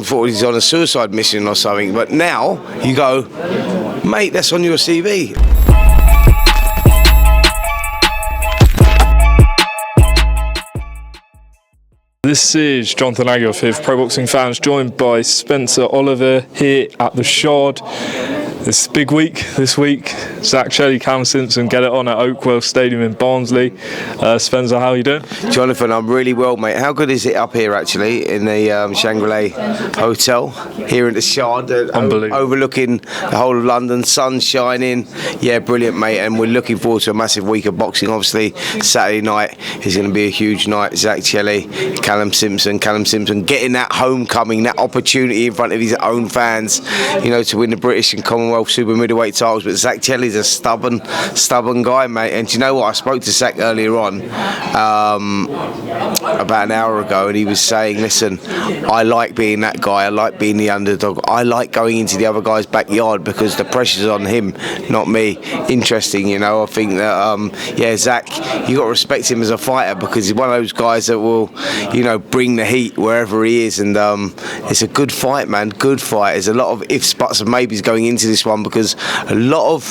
thought he's on a suicide mission or something. But now you go, mate, that's on your CV. This is Jonathan Aguilar here for Pro Boxing Fans, joined by Spencer Oliver here at the Shard. This big week this week. Zak Chelli, Callum Simpson get it on at Oakwell Stadium in Barnsley. Spencer, how are you doing? Jonathan, I'm really well, mate. How good is it up here, actually, in the Shangri-La Hotel here in the Shard, overlooking the whole of London, sun shining. Yeah, brilliant, mate. And we're looking forward to a massive week of boxing. Obviously, Saturday night is going to be a huge night. Zak Chelli, Callum Simpson getting that homecoming, that opportunity in front of his own fans, you know, to win the British and Commonwealth super middleweight titles. But Zak Chelli's a stubborn guy, mate. And do you know what? I spoke to Zak earlier on, about an hour ago, and he was saying, listen, I like being that guy. I like being the underdog. I like going into the other guy's backyard because the pressure's on him, not me. Interesting, you know. I think that, Zak, you got to respect him as a fighter because he's one of those guys that will, you know, bring the heat wherever he is. And it's a good fight, man. Good fight. There's a lot of ifs, buts, and maybes going into this one because a lot of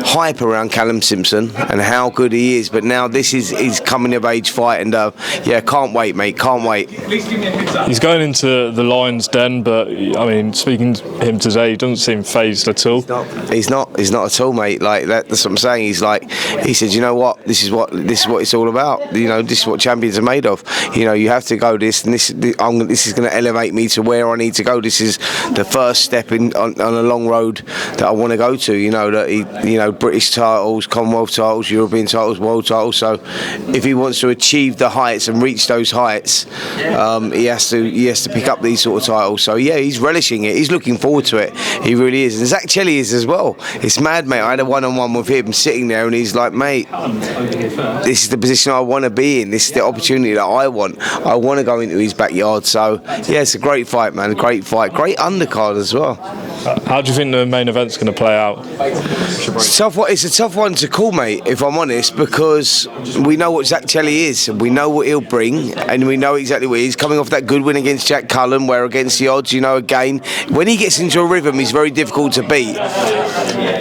hype around Callum Simpson and how good he is. But now this is his coming of age fight, and can't wait, mate. Can't wait. He's going into the Lions' Den, but I mean, speaking to him today, he doesn't seem phased at all. He's not at all, mate. Like that's what I'm saying. He said, you know what? This is what it's all about. You know, this is what champions are made of. You know, you have to go this, and this is going to elevate me to where I need to go. This is the first step on a long road that I want to go to. You know, that British titles, Commonwealth titles, European titles, world titles. So if he wants to achieve the heights and reach those heights, he has to pick up these sort of titles. So yeah, he's relishing it. He's looking forward to it. He really is. And Zak Chelli is as well. It's mad, mate. I had a one-on-one with him sitting there, and he's like, mate, this is the position I want to be in. This is the opportunity that I want. I want to go into his backyard. So yeah, it's a great fight, man. Great fight. Great undercard as well. How do you think the main event's going to play out? It's a tough one to call, mate, if I'm honest, because we know what Zak Chelli is, and we know what he'll bring, and we know exactly what he's coming off that good win against Jack Cullen, where against the odds, you know, again, when he gets into a rhythm, he's very difficult to beat.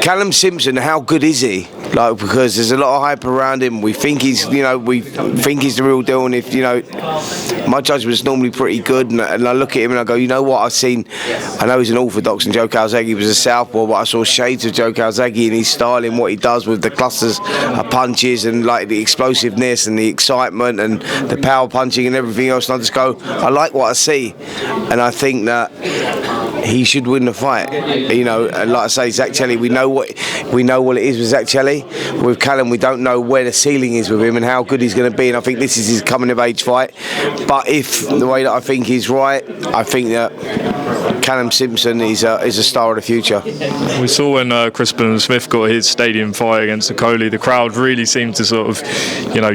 Callum Simpson, how good is he? Like, because there's a lot of hype around him. We think he's the real deal, and if, you know, my judgment's normally pretty good, and I look at him and I go, you know what, I know he's an orthodox and Joe Calzaghe was a southpaw, but I saw shades of Joe Calzaghe in his style, in what he does with the clusters of punches and like the explosiveness and the excitement and the power punching and everything else, and I just go, I like what I see, and I think that he should win the fight. You know, and like I say, Zak Chelli, we know what it is with Zak Chelli. With Callum, we don't know where the ceiling is with him and how good he's going to be, and I think this is his coming of age fight. But if the way that I think he's right, I think that Callum Simpson is a star of the future. We saw when Crispin Smith got his stadium fight against Okoli, the crowd really seemed to sort of, you know,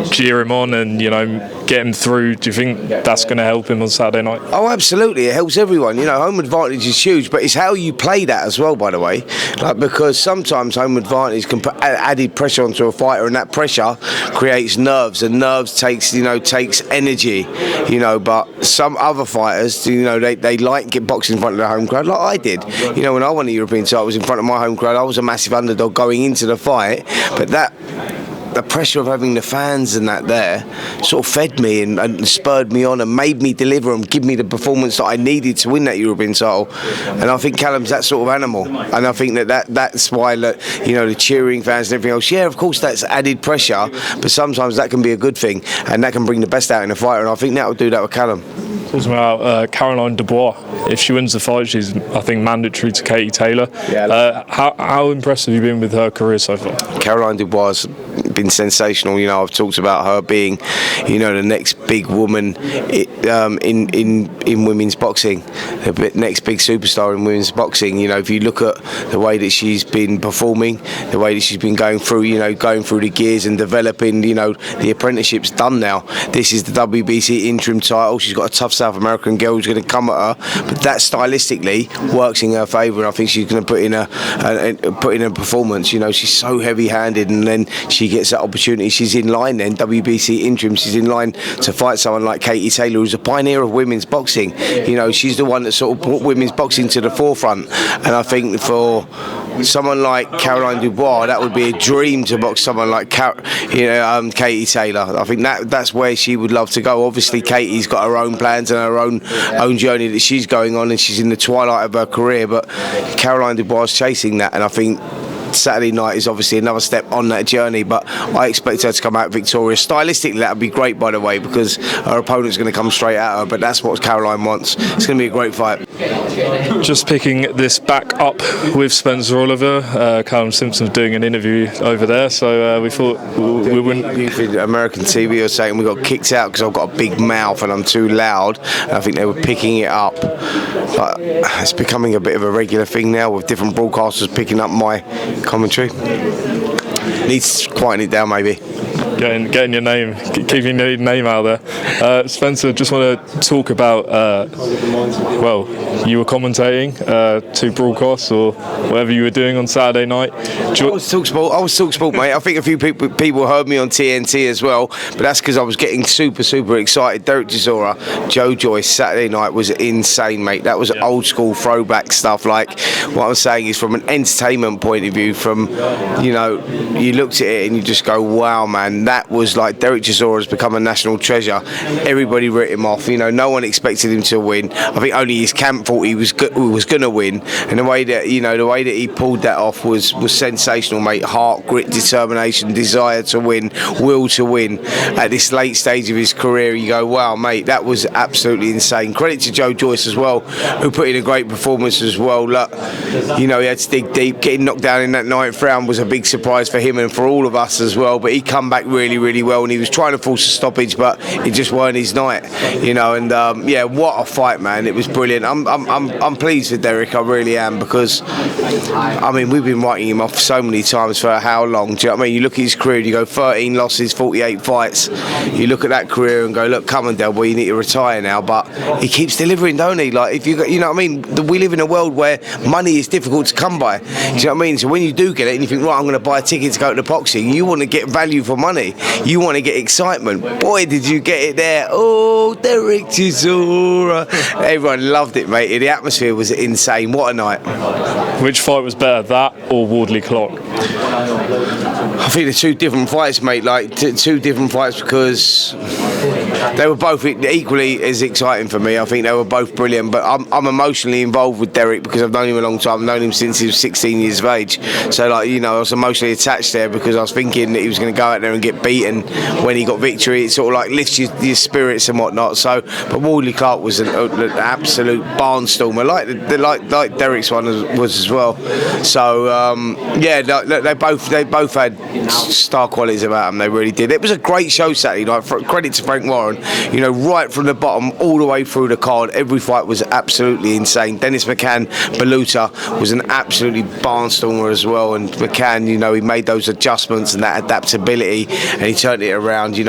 cheer him on and, you know, get him through. Do you think that's going to help him on Saturday night? Oh, absolutely. It helps everyone. You know, home advantage is huge, but it's how you play that as well, by the way. Like, because sometimes home advantage can put added pressure onto a fighter, and that pressure creates nerves, and nerves takes energy, you know. But some other fighters, you know, they like get boxing in front of the home crowd, like I did. You know, when I won the European title, I was in front of my home crowd. I was a massive underdog going into the fight, but the pressure of having the fans and that there sort of fed me and spurred me on and made me deliver and give me the performance that I needed to win that European title. And I think Callum's that sort of animal, and I think that's why, you know, the cheering fans and everything else, yeah, of course that's added pressure, but sometimes that can be a good thing, and that can bring the best out in a fighter, and I think that will do that with Callum. Talking about Caroline Dubois, if she wins the fight, she's, I think, mandatory to Katie Taylor. Yeah. How impressed have you been with her career so far? Caroline Dubois has been sensational. You know, I've talked about her being, you know, the next big woman in women's boxing, the next big superstar in women's boxing. You know, if you look at the way that she's been performing, the way that she's been going through the gears and developing, you know, the apprenticeship's done now. This is the WBC interim title. She's got a tough South American girl who's going to come at her, but that stylistically works in her favour, and I think she's going to put in a performance. You know, she's so heavy-handed, and then she gets that opportunity, she's in line then, WBC interim, she's in line to fight someone like Katie Taylor, who's a pioneer of women's boxing. You know, she's the one that sort of brought women's boxing to the forefront, and I think for someone like Caroline Dubois, that would be a dream to box someone like Katie Taylor. I think that's where she would love to go. Obviously, Katie's got her own plans and her own journey that she's going on, and she's in the twilight of her career. But Caroline Dubois is chasing that, and I think Saturday night is obviously another step on that journey, but I expect her to come out victorious. Stylistically, that would be great, by the way, because her opponent's going to come straight at her, but that's what Caroline wants. It's going to be a great fight. Just picking this back up with Spencer Oliver, Callum Simpson doing an interview over there, so we thought we wouldn't... American TV are saying we got kicked out because I've got a big mouth and I'm too loud, and I think they were picking it up. But it's becoming a bit of a regular thing now with different broadcasters picking up my commentary. Needs to quieten it down, maybe. Getting your name, keeping your name out there. Spencer, just want to talk about, you were commentating two broadcasts or whatever you were doing on Saturday night. I was TalkSport, mate. I think a few people heard me on TNT as well, but that's because I was getting super excited. Derek Chisora, Joe Joyce, Saturday night was insane, mate. That was old school throwback stuff. Like, what I'm saying is, from an entertainment point of view, you looked at it and you just go, wow, man. That was like Derek Chisora has become a national treasure. Everybody wrote him off. You know, no one expected him to win. I think only his camp thought he was going to win, and the way that he pulled that off was sensational, mate. Heart, grit, determination, desire to win, will to win. At this late stage of his career, you go, wow, mate, that was absolutely insane. Credit to Joe Joyce as well, who put in a great performance as well. Look, he had to dig deep. Getting knocked down in that 9th round was a big surprise for him and for all of us as well. But he come back really well, and he was trying to force a stoppage, but it just weren't his night, and what a fight, man. It was brilliant. I'm pleased with Derek, I really am, because we've been writing him off so many times for how long. Do you know what I mean? You look at his career, you go 13 losses, 48 fights. You look at that career and go, look, come on, Del Boy, you need to retire now. But he keeps delivering, don't he? Like, if you know what I mean, we live in a world where money is difficult to come by. Do you know what I mean? So when you do get it and you think, right, I'm going to buy a ticket to go to the boxing, you want to get value for money. You want to get excitement. Boy, did you get it there. Oh, Derek Chisora. Everyone loved it, mate. The atmosphere was insane. What a night. Which fight was better, that or Wardley Clock? I think they're two different fights, mate. Like, two different fights, because they were both equally as exciting for me. I think they were both brilliant, but I'm emotionally involved with Derek because I've known him a long time. I've known him since he was 16 years of age. So, I was emotionally attached there because I was thinking that he was going to go out there and get beaten when he got victory. It sort of like lifts your spirits and whatnot. So, but Wardley Clark was an absolute barnstormer, like Derek's one was as well. So, they both had star qualities about them. They really did. It was a great show Saturday night. Credit to Frank Warren. Right from the bottom all the way through the card, every fight was absolutely insane. Dennis McCann, Baluta, was an absolutely barnstormer as well. And McCann, he made those adjustments and that adaptability, and he turned it around. He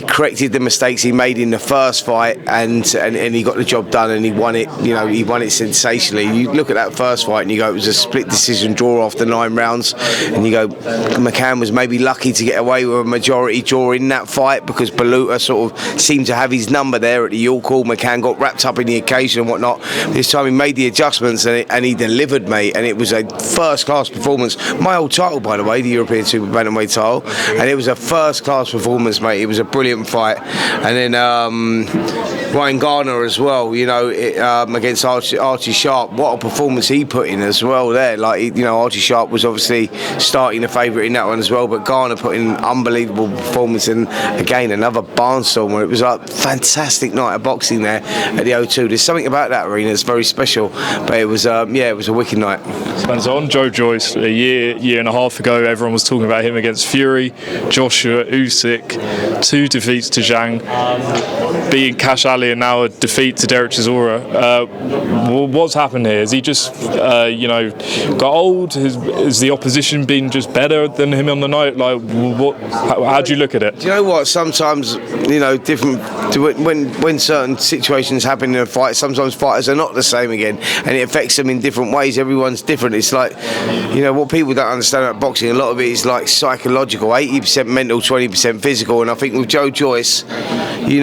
corrected the mistakes he made in the first fight, and he got the job done, and he won it. He won it sensationally. You look at that first fight and you go, it was a split decision draw after 9 rounds, and you go, McCann was maybe lucky to get away with a majority draw in that fight because Baluta sort of seemed to have his number there at the York Hall. McCann got wrapped up in the occasion and whatnot. This time he made the adjustments and he delivered, mate, and it was a first class performance. My old title, by the way, the European Super Bantamweight title, and it was a first class performance, mate. It was a brilliant fight. And then Ryan Garner as well, against Archie Sharp. What a performance he put in as well there. Like, Archie Sharp was obviously starting the favourite in that one as well, but Garner put in an unbelievable performance, and again another barnstormer. It was like a fantastic night of boxing there at the O2. There's something about that arena that's very special, but it was a wicked night. Spencer, on Joe Joyce, a year and a half ago, everyone was talking about him against Fury, Joshua, Usyk, 2 defeats to Zhang, beating Cash Ali, and now a defeat to Derek Chisora. What's happened here? Has he just got old? Has the opposition been just better than him on the night? Like, how do you look at it? Do you know what? Some sometimes, different when certain situations happen in a fight, sometimes fighters are not the same again, and it affects them in different ways. Everyone's different. It's like, what people don't understand about boxing, a lot of it is like psychological, 80% mental, 20% physical. And I think with Joe Joyce, you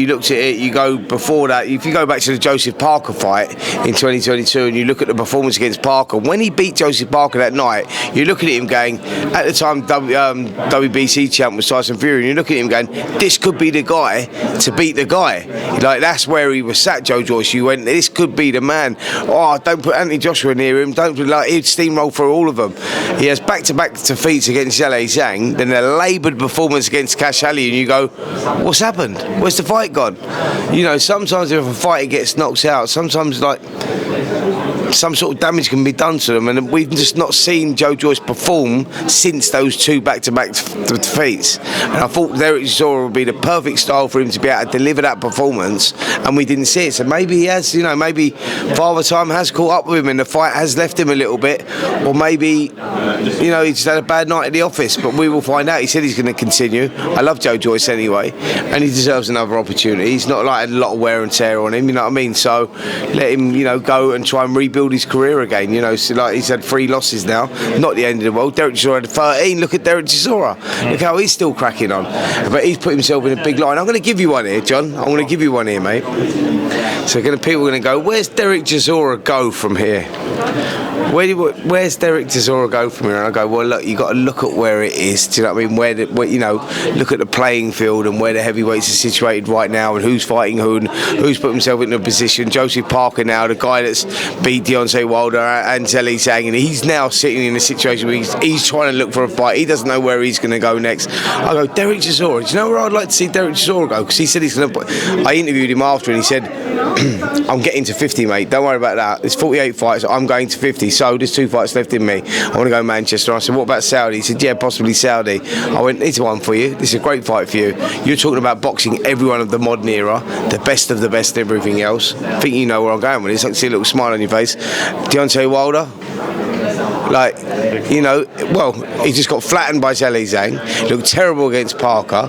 looked at it, you go before that, if you go back to the Joseph Parker fight in 2022 and you look at the performance against Parker, when he beat Joseph Parker that night, you look at him going, at the time WBC champ was Tyson Fury, and you look at him going, this could be the guy to beat the guy. Like, that's where he was sat, Joe Joyce. You went, this could be the man. Oh, don't put Anthony Joshua near him. Don't, like, he'd steamroll through all of them. He has back-to-back defeats against Zhale Zhang, then a laboured performance against Chelli, and you go, what's happened? Where's the fight gone? Sometimes if a fighter gets knocked out, sometimes like some sort of damage can be done to them, and we've just not seen Joe Joyce perform since those two back-to-back defeats. And I thought Derek Chisora would be the perfect style for him to be able to deliver that performance, and we didn't see it. So maybe he has, maybe Father Time has caught up with him and the fight has left him a little bit, or maybe, he just had a bad night at the office, but we will find out. He said he's going to continue. I love Joe Joyce anyway, and he deserves another opportunity. He's not like a lot of wear and tear on him, you know what I mean? So let him, go and try and rebuild his career again. So like he's had 3 losses now, not the end of the world. Derek Chisora had 13. Look at Derek Chisora. Look how he's still cracking on. But he's put himself in a big line. I'm going to give you one here, John. I'm going to give you one here, mate. So people are going to go, where's Derek Chisora go from here? Where's Derek Chisora go from here? And I go, well, look, you got to look at where it is. Do you know what I mean? Look at the playing field and where the heavyweights are situated right now, and who's fighting who, and who's put himself into a position. Joseph Parker now, the guy that's beat Deontay Wilder and Zhale Zhang, and he's now sitting in a situation where he's trying to look for a fight. He doesn't know where he's going to go next. I go, Derek Chisora. Do you know where I'd like to see Derek Chisora go? Because he said he's going to. I interviewed him after, and he said, I'm getting to 50, mate. Don't worry about that. There's 48 fights. I'm going to 50. So there's 2 fights left in me. I want to go Manchester. I said, what about Saudi? He said, yeah, possibly Saudi. I went, it's one for you. This is a great fight for you. You're talking about boxing everyone of the modern era, the best of the best, everything else. I think you know where I'm going with this. I can see a little smile on your face. Deontay Wilder. He just got flattened by Zhale Zhang. He looked terrible against Parker.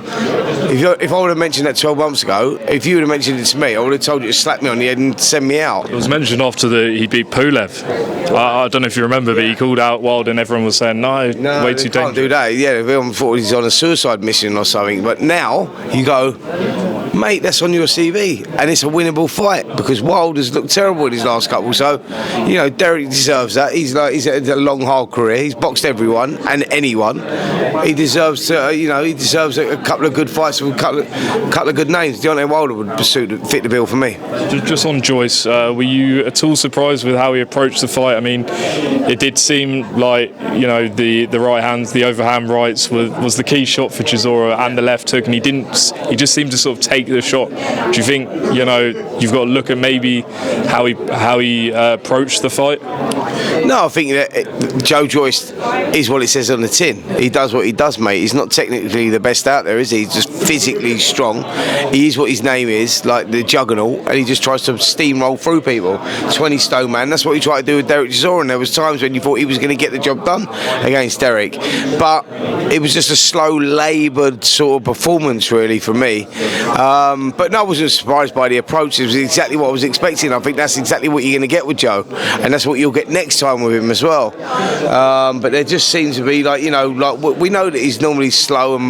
If I would have mentioned that 12 months ago, if you would have mentioned it to me, I would have told you to slap me on the head and send me out. It was mentioned after he beat Pulev. I don't know if you remember, but he called out Wilder and everyone was saying, no, way too dangerous. Can't do that. Yeah, everyone thought he's on a suicide mission or something. But now you go, mate, that's on your CV, and it's a winnable fight, because Wilder's looked terrible in his last couple. So, Derek deserves that. He's had a long, hard career. He's boxed everyone and anyone. He deserves to, he deserves a couple of good fights with a couple of good names. Deontay Wilder would fit the bill for me. Just on Joyce, were you at all surprised with how he approached the fight? I mean, it did seem like, the right hands, the overhand rights was the key shot for Chisora, and the left hook, and he just seemed to sort of take the shot. Do you think, you've got to look at maybe how he approached the fight? No, I think that Joe Joyce is what it says on the tin. He does what he does, mate. He's not technically the best out there, is he? He's just physically strong. He is what his name is, like the juggernaut, and he just tries to steamroll through people. 20 stone man. That's what he tried to do with Derek Chisora, and there was times when you thought he was going to get the job done against Derek. But it was just a slow, laboured sort of performance, really, for me. But no, I wasn't surprised by the approach. It was exactly what I was expecting. I think that's exactly what you're going to get with Joe, and that's what you'll get next time with him as well. But there just seems to be we know that he's normally slow and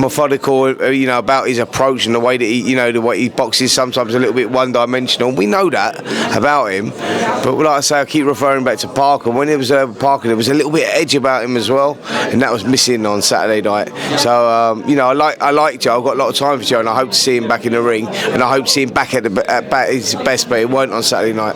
methodical, about his approach and the way that the way he boxes, sometimes a little bit one-dimensional. We know that about him. But like I say, I keep referring back to Parker. When it was Parker, there was a little bit of edge about him as well, and that was missing on Saturday night. So I like Joe. I've got a lot of time for Joe, and I hope to see him back in the ring, and I hope to see him back at his best, but it weren't on Saturday night.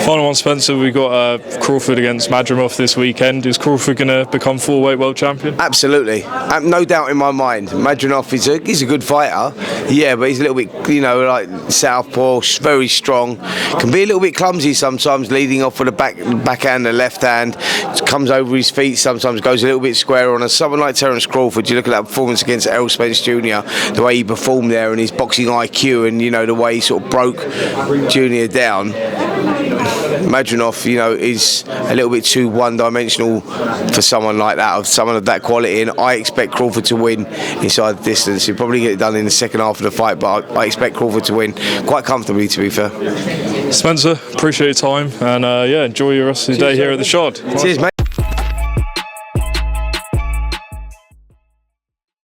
Final one, Spencer. We got Crawford against Madrimov this weekend. Is Crawford going to become 4-weight world champion? Absolutely, no doubt in my mind. Madrimov he's a good fighter, yeah, but he's a little bit, like southpaw, very strong. Can be a little bit clumsy sometimes, leading off with the backhand, the left hand, comes over his feet. Sometimes goes a little bit square on us. Someone like Terence Crawford, you look at that performance against Errol Spence Jr., the way he performed there, and his boxing IQ, and the way he sort of broke Junior down. Madrimov, you know, is a little bit too one-dimensional for someone like that, of someone of that quality, and I expect Crawford to win inside the distance. He'll probably get it done in the second half of the fight, but I expect Crawford to win quite comfortably, to be fair. Spencer, appreciate your time, and enjoy your rest of your day here at the Shard. Cheers, mate.